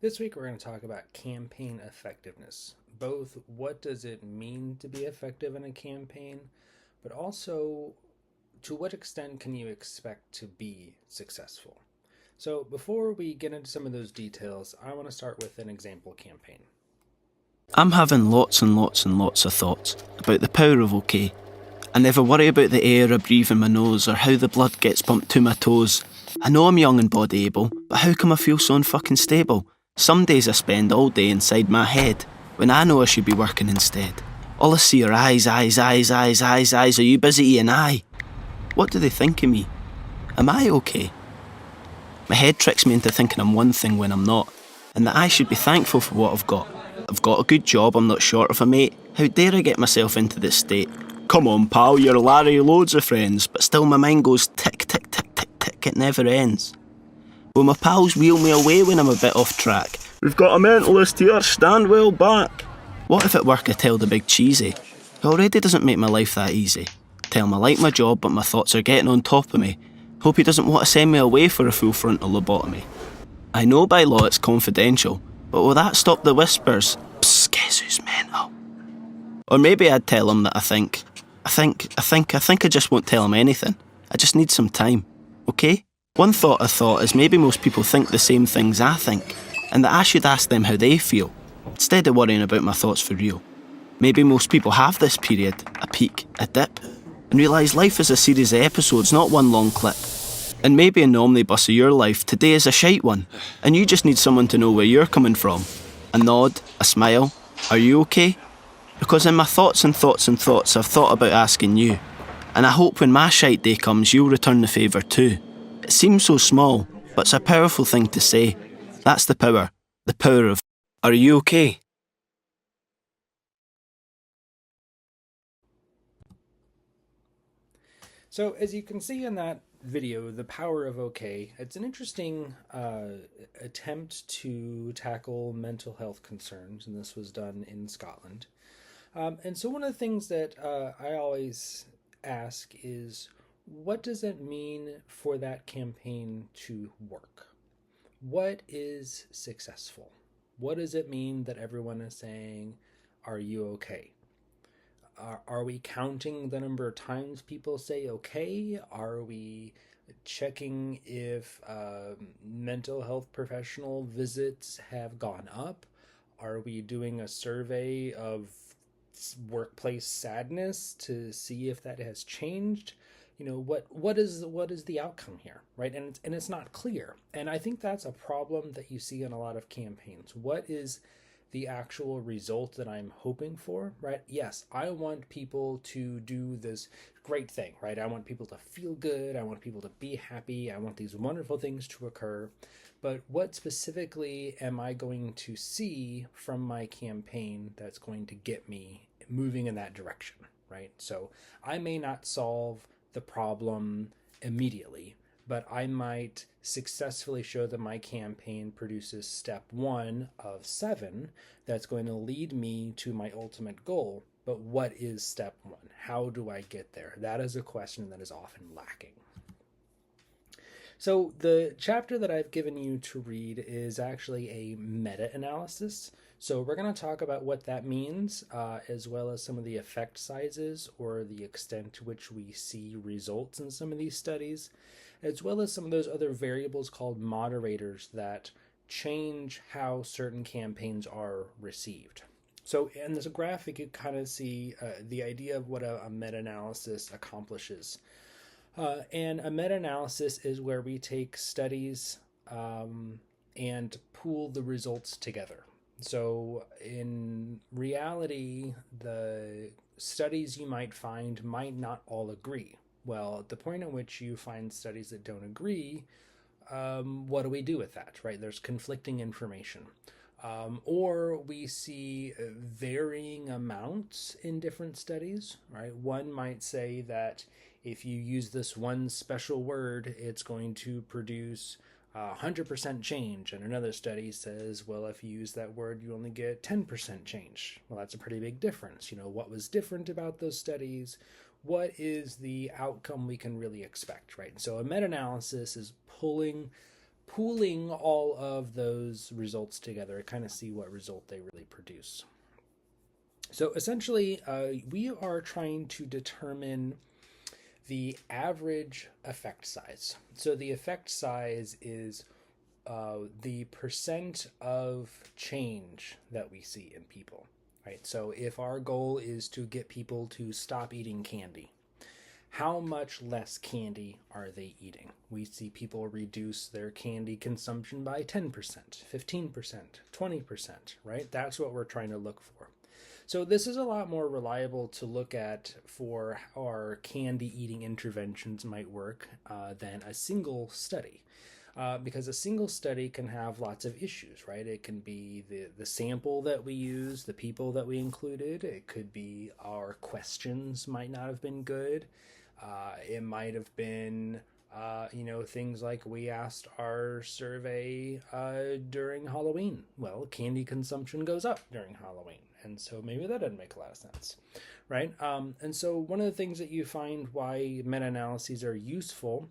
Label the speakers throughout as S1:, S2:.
S1: This week we're going to talk about campaign effectiveness. Both what does it mean to be effective in a campaign, but also to what extent can you expect to be successful? So before we get into some of those details, I want to start with an example campaign.
S2: I'm having lots and lots and lots of thoughts about the power of OK. I never worry about the air I breathe in my nose or how the blood gets pumped to my toes. I know I'm young and body able, but how come I feel so unfucking stable? Some days I spend all day inside my head, when I know I should be working instead. All I see are eyes, eyes, eyes, eyes, eyes, eyes. Are you busy eating eye? What do they think of me? Am I OK? My head tricks me into thinking I'm one thing when I'm not, and that I should be thankful for what I've got. I've got a good job, I'm not short of a mate. How dare I get myself into this state? Come on, pal, you're Larry, loads of friends, but still my mind goes tick, tick, tick, tick, tick, it never ends. Will my pals wheel me away when I'm a bit off track? We've got a mentalist here, stand well back. What if at work I tell the big cheesy? It already doesn't make my life that easy. Tell him I like my job, but my thoughts are getting on top of me. Hope he doesn't want to send me away for a full frontal lobotomy. I know by law it's confidential, but will that stop the whispers? Psst, guess who's mental? Or maybe I'd tell him that I just won't tell him anything. I just need some time, okay? One thought I thought is maybe most people think the same things I think, and that I should ask them how they feel, instead of worrying about my thoughts for real. Maybe most people have this period, a peak, a dip, and realise life is a series of episodes, not one long clip. And maybe in the omnibus of your life, today is a shite one, and you just need someone to know where you're coming from. A nod, a smile, are you okay? Because in my thoughts and thoughts and thoughts, I've thought about asking you. And I hope when my shite day comes, you'll return the favour too. It seems so small, but it's a powerful thing to say. That's the power of, are you okay?
S1: So as you can see in that video, The Power of OK, it's an interesting attempt to tackle mental health concerns, and this was done in Scotland. And so one of the things that I always ask is, what does it mean for that campaign to work? What is successful? What does it mean that everyone is saying, are you okay? Are we counting the number of times people say okay? Are we checking if mental health professional visits have gone up? Are we doing a survey of workplace sadness to see if that has changed? What is the outcome here, right? And it's not clear, and I think that's a problem that you see in a lot of campaigns. What is the actual result that I'm hoping for, right? Yes, I want people to do this great thing, right? I want people to feel good. I want people to be happy. I want these wonderful things to occur. But what specifically am I going to see from my campaign that's going to get me moving in that direction, right? So I may not solve the problem immediately, but I might successfully show that my campaign produces step one of seven that's going to lead me to my ultimate goal. But what is step one? How do I get there? That is a question that is often lacking. So, the chapter that I've given you to read is actually a meta analysis. So, we're going to talk about what that means, as well as some of the effect sizes or the extent to which we see results in some of these studies, as well as some of those other variables called moderators that change how certain campaigns are received. So, in this graphic, you kind of see the idea of what a meta analysis accomplishes. And a meta analysis is where we take studies and pool the results together. So, in reality, the studies you might find might not all agree. Well, at the point at which you find studies that don't agree, what do we do with that, right? There's conflicting information. Or we see varying amounts in different studies, right? One might say that if you use this one special word, it's going to produce 100% change. And another study says, well, if you use that word, you only get 10% change. Well, that's a pretty big difference. What was different about those studies? What is the outcome we can really expect, right? So a meta analysis is pulling pooling all of those results together, kind of see what result they really produce. So essentially, we are trying to determine the average effect size. So the effect size is the percent of change that we see in people, right? So if our goal is to get people to stop eating candy, how much less candy are they eating? We see people reduce their candy consumption by 10%, 15%, 20%, right? That's what we're trying to look for. So this is a lot more reliable to look at for how our candy eating interventions might work than a single study. Because a single study can have lots of issues, right? It can be the sample that we use, the people that we included. It could be our questions might not have been good. It might have been, things like we asked our survey during Halloween. Well, candy consumption goes up during Halloween. And so maybe that doesn't make a lot of sense, right? And so one of the things that you find why meta-analyses are useful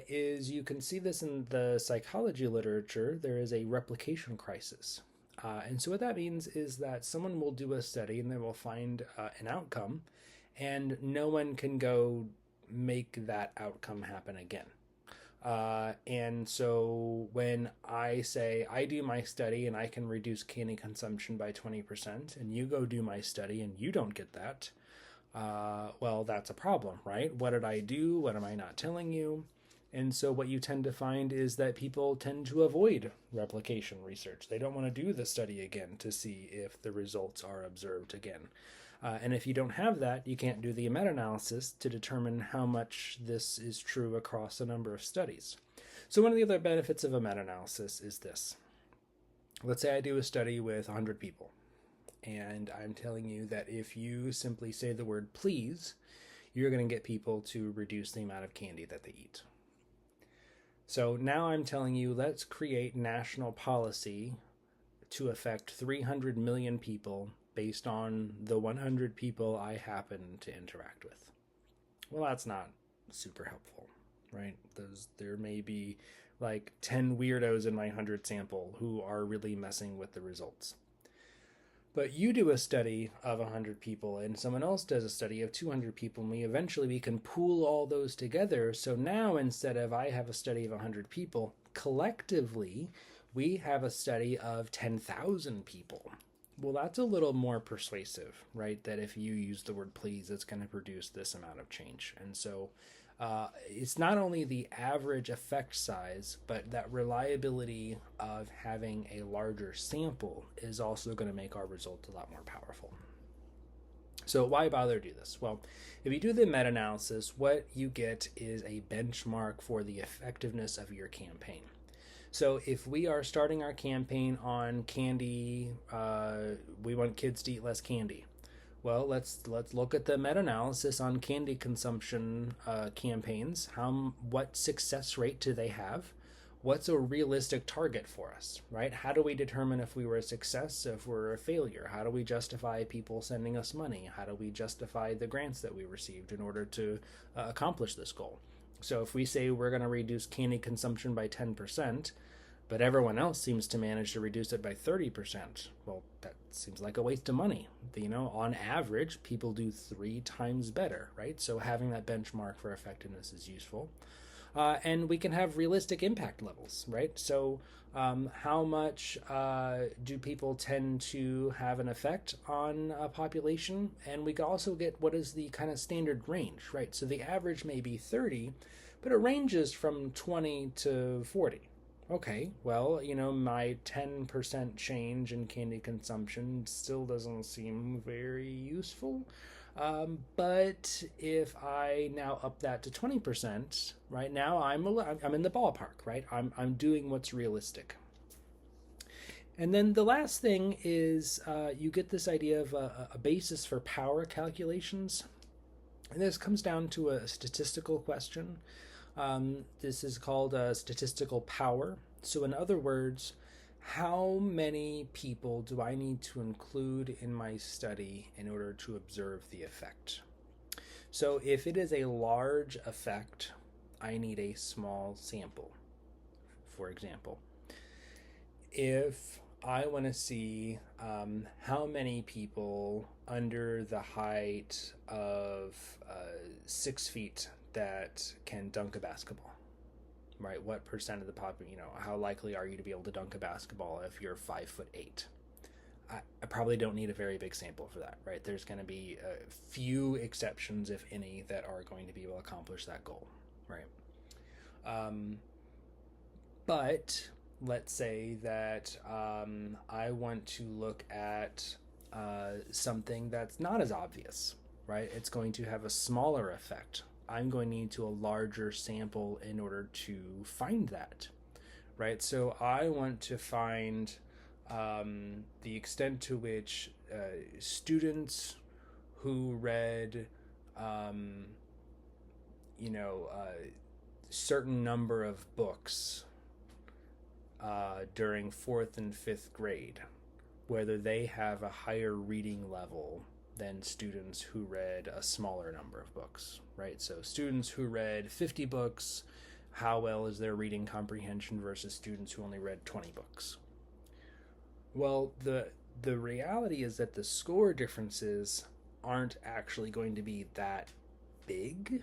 S1: is you can see this in the psychology literature. There is a replication crisis. And so what that means is that someone will do a study and they will find an outcome, and no one can go make that outcome happen again. And so when I say I do my study and I can reduce candy consumption by 20%, and you go do my study and you don't get that, well, that's a problem, right? What did I do? What am I not telling you? And so what you tend to find is that people tend to avoid replication research. They don't want to do the study again to see if the results are observed again. And if you don't have that, you can't do the meta-analysis to determine how much this is true across a number of studies. So one of the other benefits of a meta-analysis is this. Let's say I do a study with 100 people, and I'm telling you that if you simply say the word please, you're going to get people to reduce the amount of candy that they eat. So now I'm telling you, let's create national policy to affect 300 million people based on the 100 people I happen to interact with. Well, that's not super helpful, right? There may be like 10 weirdos in my 100 sample who are really messing with the results. But you do a study of 100 people and someone else does a study of 200 people, and we can pool all those together. So now instead of I have a study of 100 people, collectively we have a study of 10,000 people. Well, that's a little more persuasive, right? That if you use the word please, it's going to produce this amount of change. And so it's not only the average effect size, but that reliability of having a larger sample is also going to make our result a lot more powerful. So why bother to do this? Well, if you do the meta-analysis, what you get is a benchmark for the effectiveness of your campaign. So if we are starting our campaign on candy, we want kids to eat less candy. Well, let's look at the meta-analysis on candy consumption campaigns. What success rate do they have? What's a realistic target for us, right? How do we determine if we were a success, if we're a failure? How do we justify people sending us money? How do we justify the grants that we received in order to accomplish this goal? So if we say we're going to reduce candy consumption by 10%, but everyone else seems to manage to reduce it by 30%, well, that seems like a waste of money. On average, people do 3 times better, right? So having that benchmark for effectiveness is useful. And we can have realistic impact levels, right? So how much do people tend to have an effect on a population? And we can also get what is the kind of standard range, right? So the average may be 30, but it ranges from 20 to 40. Okay, well, my 10% change in candy consumption still doesn't seem very useful. But if I now up that to 20%, right now I'm in the ballpark, right? I'm doing what's realistic. And then the last thing is you get this idea of a basis for power calculations. And this comes down to a statistical question. This is called statistical power. So in other words, how many people do I need to include in my study in order to observe the effect? So if it is a large effect, I need a small sample. for example. If I want to see how many people under the height of 6 feet that can dunk a basketball, right? What percent of the population, how likely are you to be able to dunk a basketball if you're 5'8"? I probably don't need a very big sample for that, right? There's going to be a few exceptions, if any, that are going to be able to accomplish that goal, right? But let's say that I want to look at something that's not as obvious, right? It's going to have a smaller effect. I'm going to need to a larger sample in order to find that, right? So I want to find the extent to which students who read, certain number of books during 4th and 5th grade, whether they have a higher reading level than students who read a smaller number of books, right? So students who read 50 books, how well is their reading comprehension versus students who only read 20 books? Well, the reality is that the score differences aren't actually going to be that big,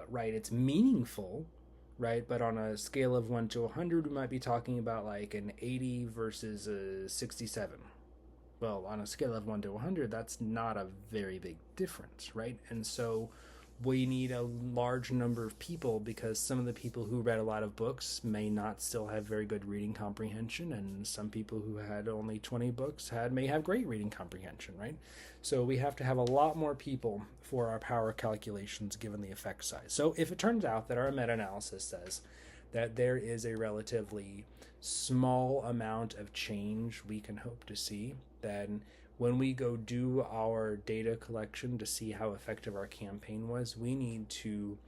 S1: right? It's meaningful, right? But on a scale of 1 to 100, we might be talking about like an 80 versus a 67. Well, on a scale of 1 to 100, that's not a very big difference, right? And so we need a large number of people, because some of the people who read a lot of books may not still have very good reading comprehension, and some people who had only 20 books may have great reading comprehension, right? So we have to have a lot more people for our power calculations given the effect size. So if it turns out that our meta-analysis says that there is a relatively small amount of change we can hope to see, then when we go do our data collection to see how effective our campaign was, we need to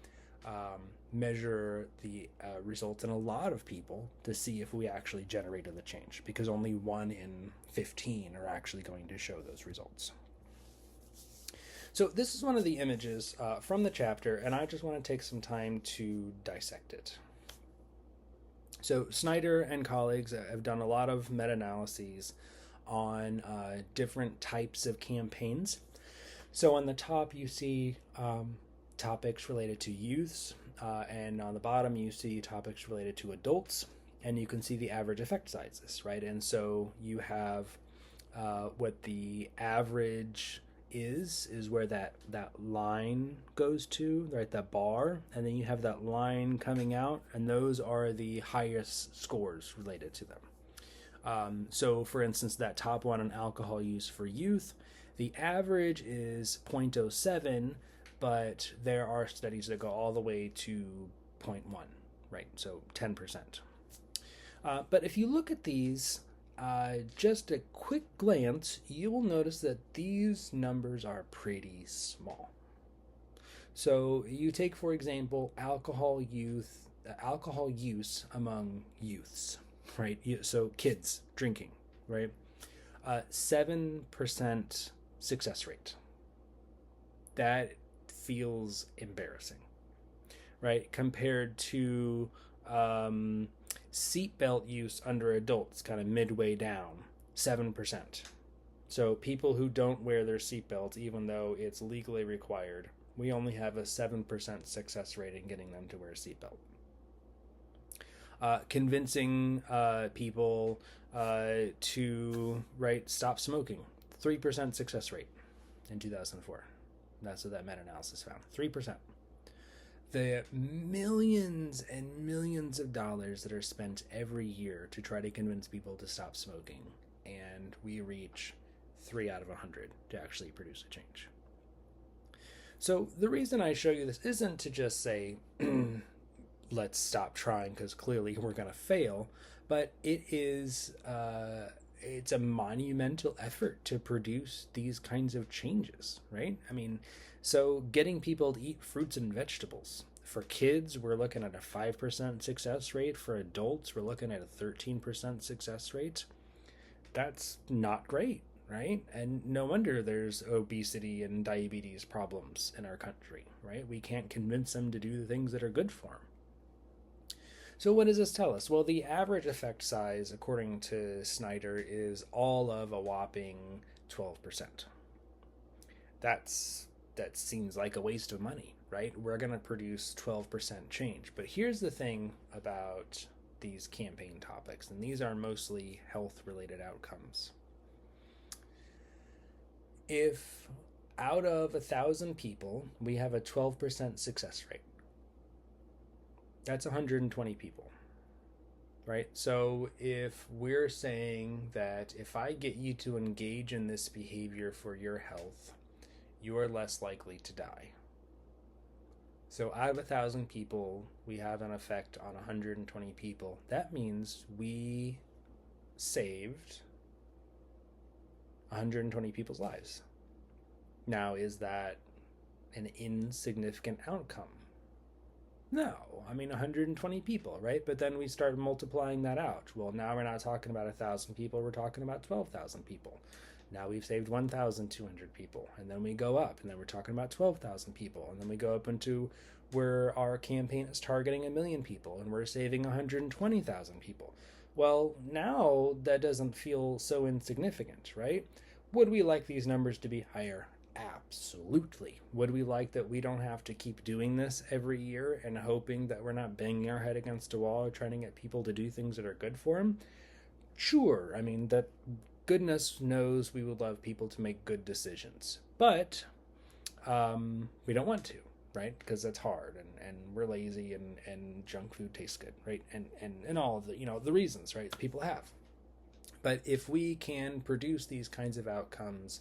S1: measure the results in a lot of people to see if we actually generated the change, because only 1 in 15 are actually going to show those results. So this is one of the images from the chapter, and I just want to take some time to dissect it. So Snyder and colleagues have done a lot of meta-analyses on different types of campaigns. So on the top you see topics related to youths, and on the bottom you see topics related to adults, and you can see the average effect sizes, right? And so you have what the average is where that line goes to, right, that bar, and then you have that line coming out, and those are the highest scores related to them. So for instance, that top one on alcohol use for youth, the average is 0.07, but there are studies that go all the way to 0.1, right? So 10%. But if you look at these, just a quick glance, you will notice that these numbers are pretty small. So you take, for example, alcohol use among youths, right? So kids drinking, right? 7% success rate. That feels embarrassing, right? Compared to seatbelt use under adults, kind of midway down, 7%. So people who don't wear their seatbelts, even though it's legally required, we only have a 7% success rate in getting them to wear a seatbelt. Convincing people to stop smoking, 3% success rate in 2004. That's what that meta-analysis found, 3%. The millions and millions of dollars that are spent every year to try to convince people to stop smoking, and we reach 3 out of 100 to actually produce a change. So the reason I show you this isn't to just say, let's stop trying because clearly we're going to fail, but it is it's a monumental effort to produce these kinds of changes, right? I mean, so getting people to eat fruits and vegetables. For kids, we're looking at a 5% success rate. For adults, we're looking at a 13% success rate. That's not great, right? And no wonder there's obesity and diabetes problems in our country, right? We can't convince them to do the things that are good for them. So what does this tell us? Well, the average effect size, according to Snyder, is all of a whopping 12%. That seems like a waste of money, right? We're going to produce 12% change. But here's the thing about these campaign topics, and these are mostly health-related outcomes. If out of 1,000 people, we have a 12% success rate, that's 120 people, right? So if we're saying that if I get you to engage in this behavior for your health, you are less likely to die. So out of 1,000 people, we have an effect on 120 people. That means we saved 120 people's lives. Now, is that an insignificant outcome? No. I mean, 120 people, right? But then we start multiplying that out. Well, now we're not talking about 1,000 people, we're talking about 12,000 people. Now we've saved 1,200 people, and then we go up, and then we're talking about 12,000 people, and then we go up into where our campaign is targeting 1 million people, and we're saving 120,000 people. Well, now that doesn't feel so insignificant, right? Would we like these numbers to be higher? Absolutely. Would we like that we don't have to keep doing this every year and hoping that we're not banging our head against a wall trying to get people to do things that are good for them? Sure. I mean, that goodness knows we would love people to make good decisions, but we don't want to, right? Because that's hard, and we're lazy, and junk food tastes good, right? And all of the, the reasons, right, people have. But if we can produce these kinds of outcomes,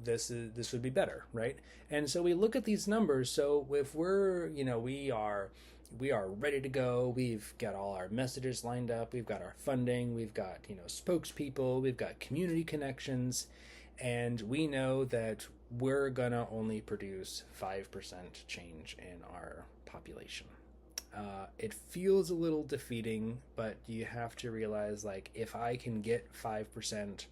S1: this would be better, right? And so we look at these numbers. So if we're, we are ready to go. We've got all our messages lined up. We've got our funding. We've got, spokespeople. We've got community connections. And we know that we're going to only produce 5% change in our population. It feels a little defeating, but you have to realize, like, if I can get 5%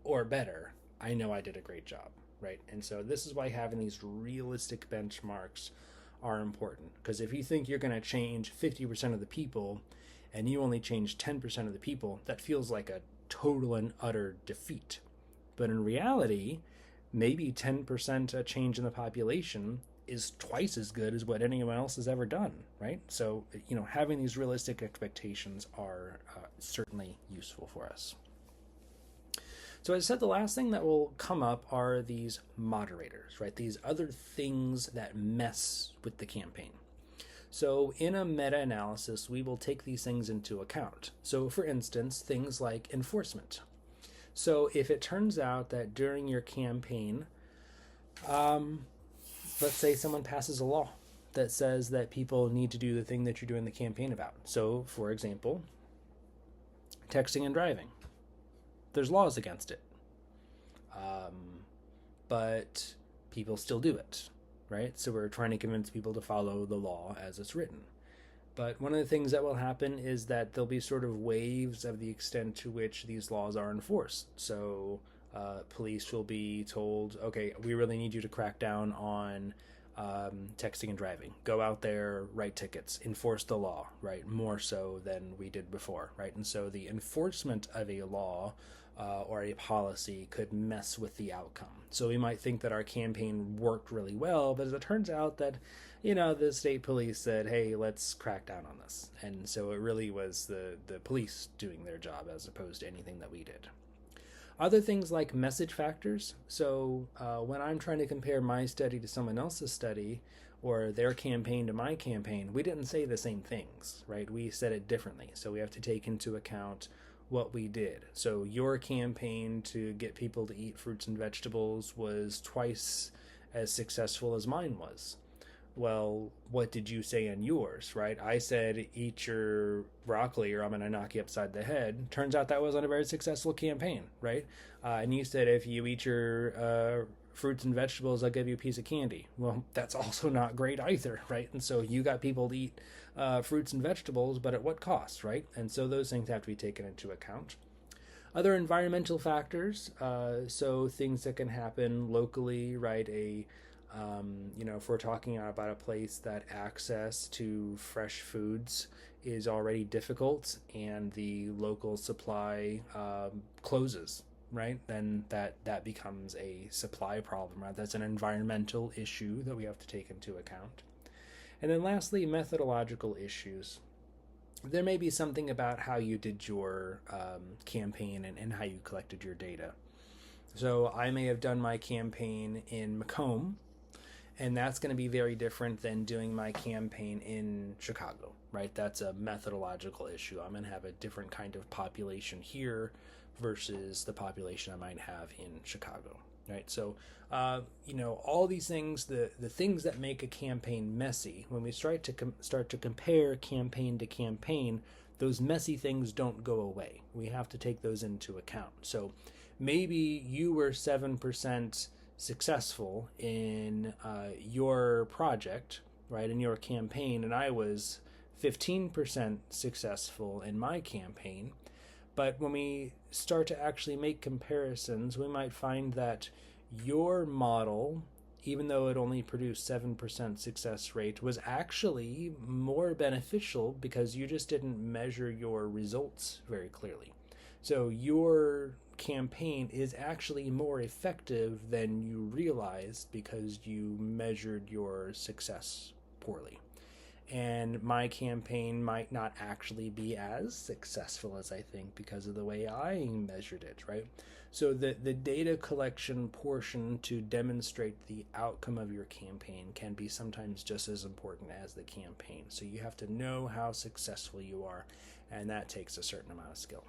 S1: or better, I know I did a great job, right? And so this is why having these realistic benchmarks are important, because if you think you're going to change 50% of the people and you only change 10% of the people, that feels like a total and utter defeat. But in reality, maybe 10% a change in the population is twice as good as what anyone else has ever done, right? So, having these realistic expectations are certainly useful for us. So as I said, the last thing that will come up are these moderators, right? These other things that mess with the campaign. So in a meta-analysis, we will take these things into account. So for instance, things like enforcement. So if it turns out that during your campaign, let's say someone passes a law that says that people need to do the thing that you're doing the campaign about. So for example, texting and driving. There's laws against it. But people still do it, right? So we're trying to convince people to follow the law as it's written. But one of the things that will happen is that there'll be sort of waves of the extent to which these laws are enforced. So police will be told, okay, we really need you to crack down on texting and driving. Go out there, write tickets, enforce the law, right? More so than we did before, right? And so the enforcement of a law or a policy could mess with the outcome. So we might think that our campaign worked really well, but as it turns out that, the state police said, hey, let's crack down on this. And so it really was the police doing their job as opposed to anything that we did. Other things like message factors. So when I'm trying to compare my study to someone else's study or their campaign to my campaign, we didn't say the same things, right? We said it differently. So we have to take into account what we did. So your campaign to get people to eat fruits and vegetables was twice as successful as mine was. Well, what did you say in yours, right? I said, eat your broccoli or I'm going to knock you upside the head. Turns out that wasn't a very successful campaign, right? And you said, if you eat your fruits and vegetables, I'll give you a piece of candy. Well, that's also not great either, right? And so you got people to eat fruits and vegetables, but at what cost, right? And so those things have to be taken into account. Other environmental factors, so things that can happen locally, right? If we're talking about a place that access to fresh foods is already difficult and the local supply closes, right? Then that becomes a supply problem, right? That's an environmental issue that we have to take into account. And then lastly, methodological issues. There may be something about how you did your campaign and how you collected your data. So I may have done my campaign in Macomb, and that's going to be very different than doing my campaign in Chicago, right? That's a methodological issue. I'm going to have a different kind of population here versus the population I might have in Chicago, right? So, all these things, the things that make a campaign messy, when we start to compare campaign to campaign, those messy things don't go away. We have to take those into account. So maybe you were 7% successful in your project, right, in your campaign, and I was 15% successful in my campaign. But when we start to actually make comparisons, we might find that your model, even though it only produced 7% success rate, was actually more beneficial because you just didn't measure your results very clearly. So your campaign is actually more effective than you realized because you measured your success poorly. And my campaign might not actually be as successful as I think because of the way I measured it, right? So the data collection portion to demonstrate the outcome of your campaign can be sometimes just as important as the campaign. So you have to know how successful you are, and that takes a certain amount of skill.